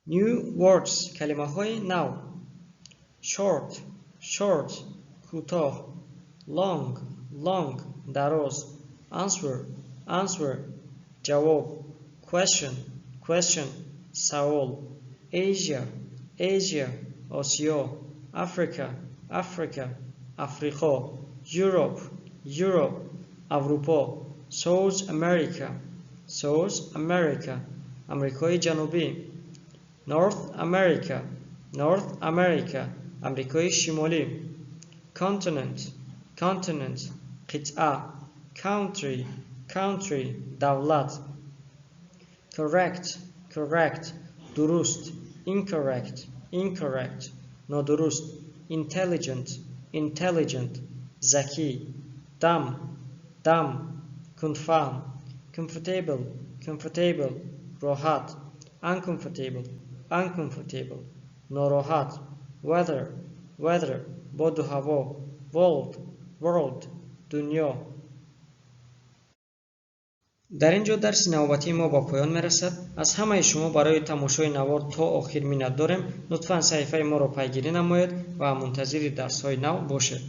New words کلمه‌های نو. Short short کوتاه. Long long دراز. Answer answer جواب. Question question سوال. Asia Asia آسیا. Africa Africa افریقا. Europe Europe اروپا. South America South America امریکای جنوبی. North America North America امریکای شمالی. Continent Continent قطعه. Country Country دولت. Correct Correct درست. Incorrect Incorrect نادرست. Intelligent Intelligent ذکی. Dumb Dumb Confirm Comfortable Comfortable راحت. Uncomfortable Uncomfortable ناراحت. Weather Weather باد و هوا. World World دنیا. در اینجا درس نوبتی ما با پایان میرسد. از همه شما برای تماشای نوار تا آخر منت داریم. لطفاً صفحه ما را پیگیری نمایید و منتظر درس های نو باشید.